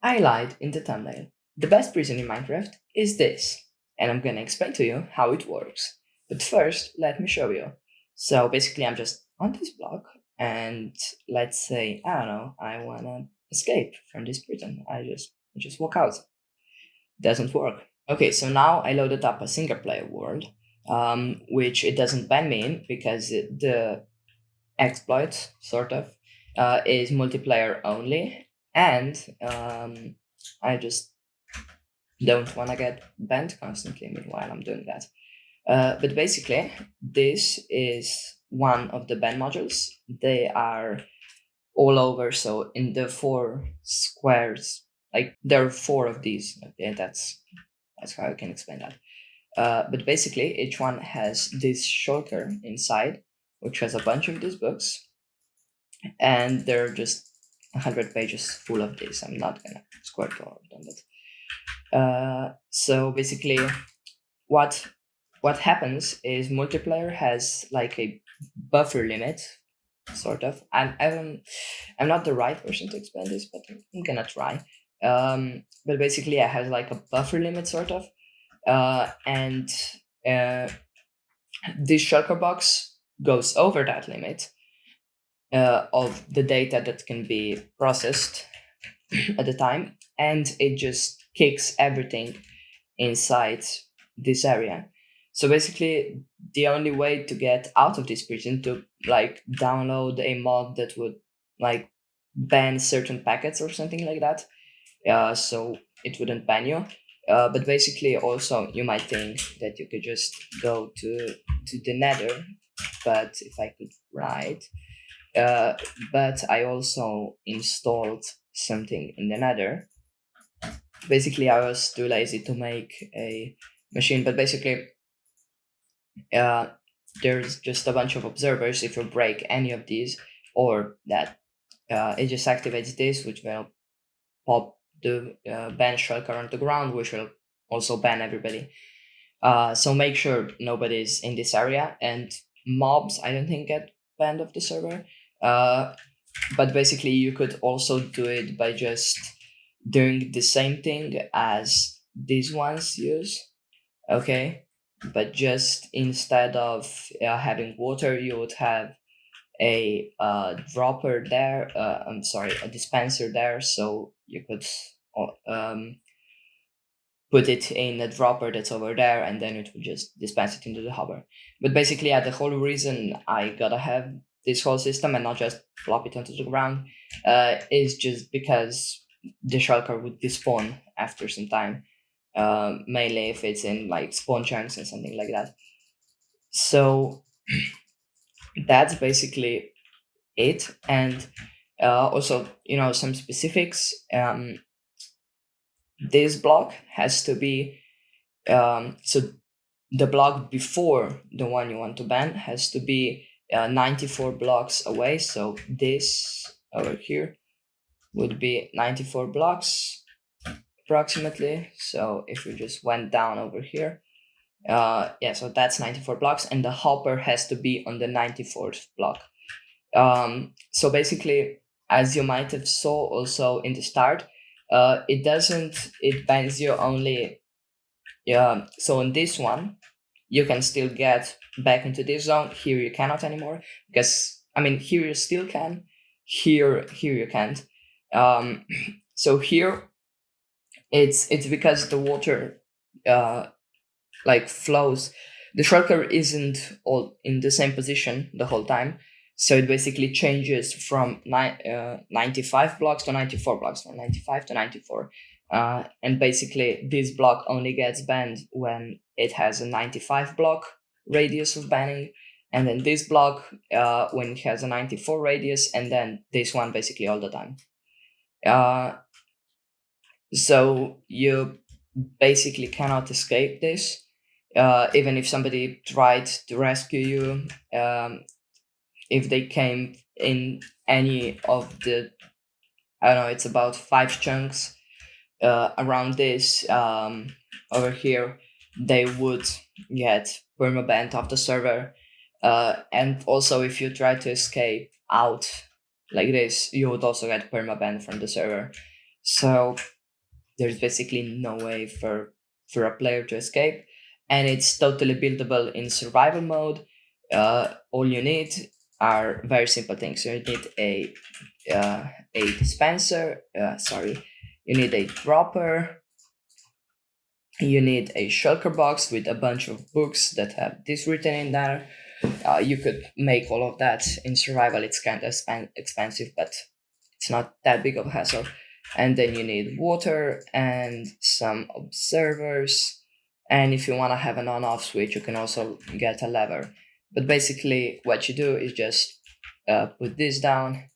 I lied in the thumbnail. The best prison in Minecraft is this, and I'm gonna explain to you how it works. But first, let me show you. So basically, I'm just on this block, and let's say, I don't know, I wanna escape from this prison. I just walk out. Doesn't work. Okay, so now I loaded up a single player world, which it doesn't ban me in because the exploit, sort of, is multiplayer only, and I just don't want to get banned constantly meanwhile I'm doing that. But basically, this is one of the ban modules. They are all over, so in the four squares, like there are four of these. Okay, that's how I can explain that. But basically, each one has this shulker inside, which has a bunch of these books, and there are just 100 pages full of this. I'm not gonna squirt all of them, but so basically, what what happens is multiplayer has like a buffer limit, sort of. I'm not the right person to explain this, but I'm gonna try. But basically, it has like a buffer limit, sort of, and uh, this shulker box goes over that limit of the data that can be processed at the time, and it just kicks everything inside this area. So basically, the only way to get out of this prison to like download a mod that would like ban certain packets or something like that. So it wouldn't ban you. But basically, also you might think that you could just go to the Nether. But if I could write, uh, but I also installed something in the Nether. Basically, I was too lazy to make a machine, but basically, uh, there's just a bunch of observers. If you break any of these, or that it just activates this, which will pop the ban shulker on the ground, which will also ban everybody. So make sure nobody's in this area, and mobs, I don't think, get banned off the server. Uh, but basically, you could also do it by just doing the same thing as these ones use. Okay, but just instead of having water, you would have a dropper there. I'm sorry, a dispenser there, so you could put it in a dropper that's over there, and then it would just dispense it into the hopper. But basically, yeah, the whole reason I gotta have this whole system and not just plop it onto the ground is just because the shulker would despawn after some time, mainly if it's in like spawn chunks and something like that. So that's basically it. And also, some specifics. This block has to be so the block before the one you want to ban has to be 94 blocks away. So this over here would be 94 blocks approximately. So if we just went down over here, yeah, so that's 94 blocks, and the hopper has to be on the 94th block. So basically, as you might have saw also in the start, it bans you only. Yeah, so in this one, you can still get back into this zone. Here you cannot anymore, because I mean here you still can, here you can't. Um, so here it's because the water like flows. The shulker isn't all in the same position the whole time, so it basically changes from 95 blocks to 94 blocks, from 95 to 94. And basically, this block only gets banned when it has a 95 block radius of banning, and then this block when it has a 94 radius, and then this one basically all the time. Uh, so you basically cannot escape this. Even if somebody tried to rescue you, if they came in any of the, I don't know, it's about 5 chunks around this over here, they would get permabanned off the server. And also, if you try to escape out like this, you would also get permabanned from the server. So there's basically no way for a player to escape, and it's totally buildable in survival mode. All you need are very simple things. You need a dispenser. Sorry, you need a dropper. You need a shulker box with a bunch of books that have this written in there. You could make all of that in survival. It's kind of expensive, but it's not that big of a hassle. And then you need water and some observers. And if you want to have an on-off switch, you can also get a lever. But basically, what you do is just put this down,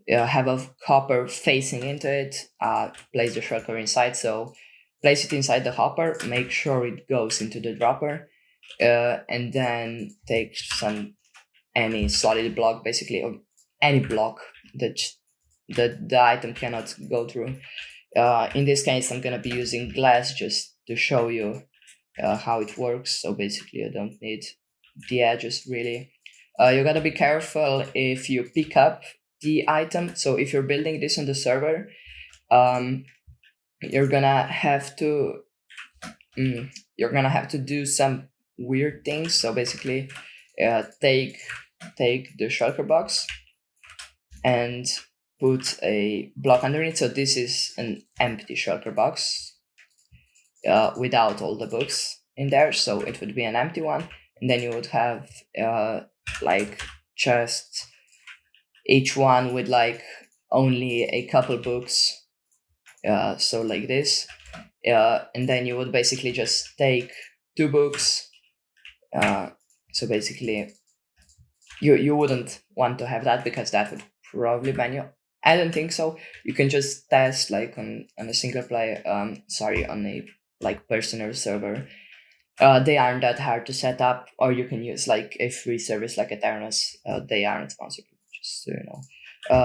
have a copper facing into it, place the shulker inside. So place it inside the hopper, make sure it goes into the dropper, and then take any solid block, basically, or any block that the item cannot go through. In this case, I'm gonna be using glass just to show you how it works. So basically, you don't need the edges really. You gotta be careful if you pick up the item. So if you're building this on the server, you're gonna have to do some weird things. So basically, take the shulker box and put a block underneath. So this is an empty shulker box without all the books in there. So it would be an empty one, and then you would have like just each one with like only a couple books. So like this, and then you would basically just take two books. So basically, you wouldn't want to have that because that would probably ban you. I don't think so. You can just test like on a single player. On a like personal server. They aren't that hard to set up, or you can use like a free service like Eternos. They aren't sponsored, just so you know.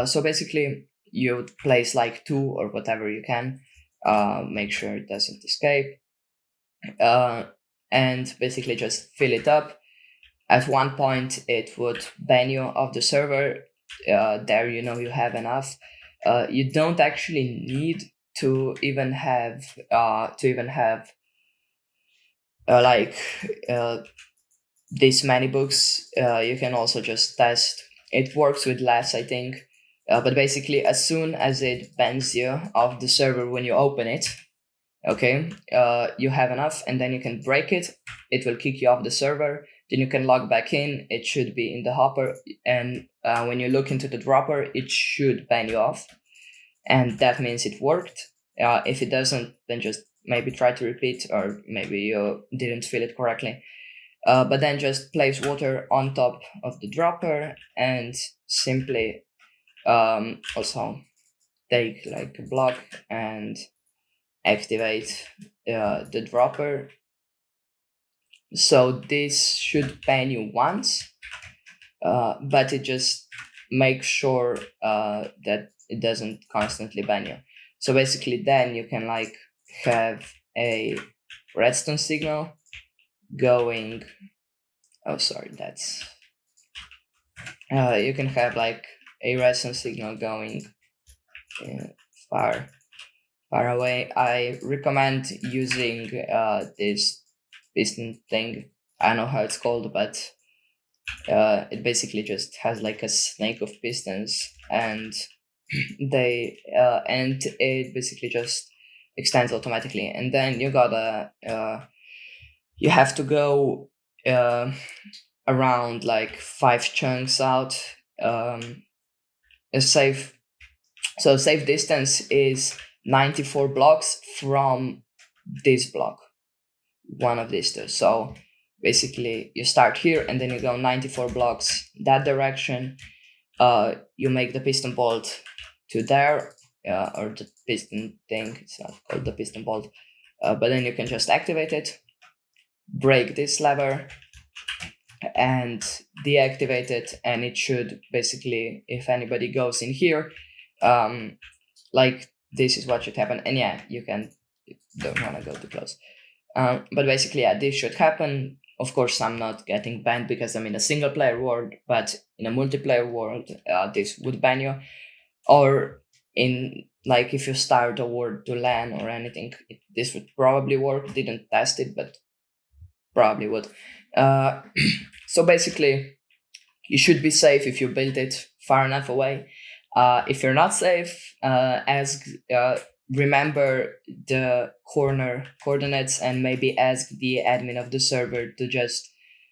So basically, you would place like two or whatever you can. Make sure it doesn't escape. And basically just fill it up. At one point, it would ban you off the server. There, you have enough. You don't actually need to even have like this many books. You can also just test. It works with less, I think. But basically, as soon as it bans you off the server when you open it, okay, you have enough, and then you can break it. It will kick you off the server. Then you can log back in. It should be in the hopper, and when you look into the dropper, it should ban you off, and that means it worked. If it doesn't, then just maybe try to repeat, or maybe you didn't fill it correctly. But then just place water on top of the dropper and simply also take like a block and activate the dropper. So this should ban you once, but it just makes sure that it doesn't constantly ban you. So basically, then you can like have a redstone signal going. Oh, sorry, that's. You can have like a redstone signal going far away. I recommend using this piston thing. I don't know how it's called, but it basically just has like a snake of pistons, and it basically just extends automatically. And then you have to go around like 5 chunks out. A safe distance is 94 blocks from this block, one of these two. So basically, you start here and then you go 94 blocks that direction. You make the piston bolt to there, or the piston thing. It's not called the piston bolt, but then you can just activate it, break this lever, and deactivate it, and it should basically, if anybody goes in here, like this is what should happen. And yeah, you don't want to go too close, but basically, yeah, this should happen. Of course, I'm not getting banned because I'm in a single player world, but in a multiplayer world, this would ban you. Or in like if you start a word to lamb or anything, this would probably work. Didn't test it, but probably would. Uh, so basically, you should be safe if you build it far enough away. If you're not safe, ask. Remember the corner coordinates and maybe ask the admin of the server to just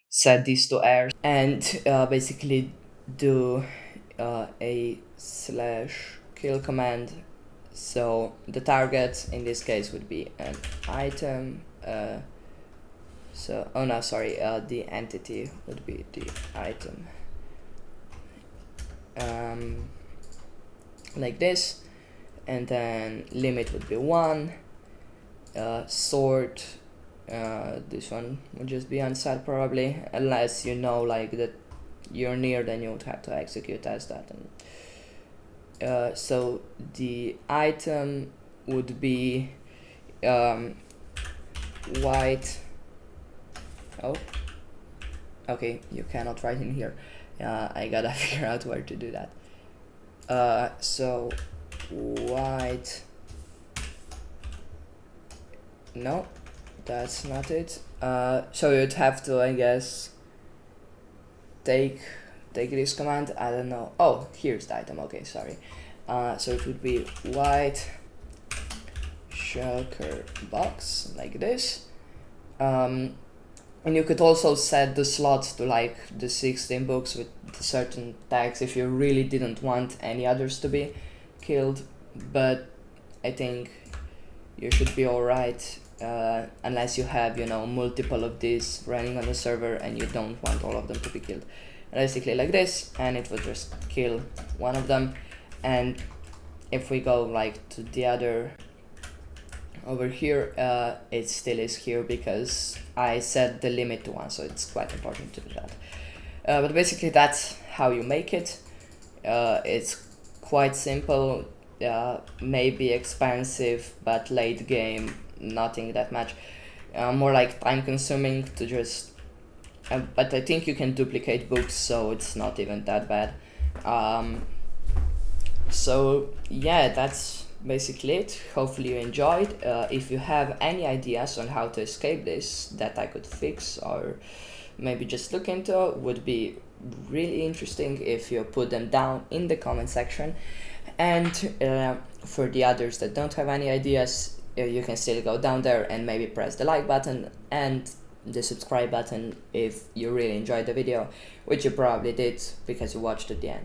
set these to air and basically do a slash kill command. So the target in this case would be an item. Oh no, sorry, the entity would be the item. Like this, and then limit would be 1. Sort, this one would just be unset probably, unless you know like that you're near, then you would have to execute as that. And so the item would be white. Oh, okay, you cannot write in here. I gotta figure out where to do that. So white. No, that's not it. So you'd have to, I guess, take this command. I don't know. Oh, here's the item. Okay, sorry. So it would be white shulker box like this. And you could also set the slots to like the 16 books with certain tags if you really didn't want any others to be killed. But I think you should be alright, unless you have, you know, multiple of these running on the server and you don't want all of them to be killed. Basically like this, and it would just kill one of them. And if we go like to the other over here, it still is here because I set the limit to 1, so it's quite important to do that. But basically that's how you make it. It's quite simple, maybe expensive, but late game nothing that much. More like time consuming to just but I think you can duplicate books, so it's not even that bad. So yeah, that's basically it. Hopefully you enjoyed. If you have any ideas on how to escape this that I could fix or maybe just look into, would be really interesting if you put them down in the comment section. And for the others that don't have any ideas, you can still go down there and maybe press the like button and the subscribe button if you really enjoyed the video, which you probably did because you watched to the end.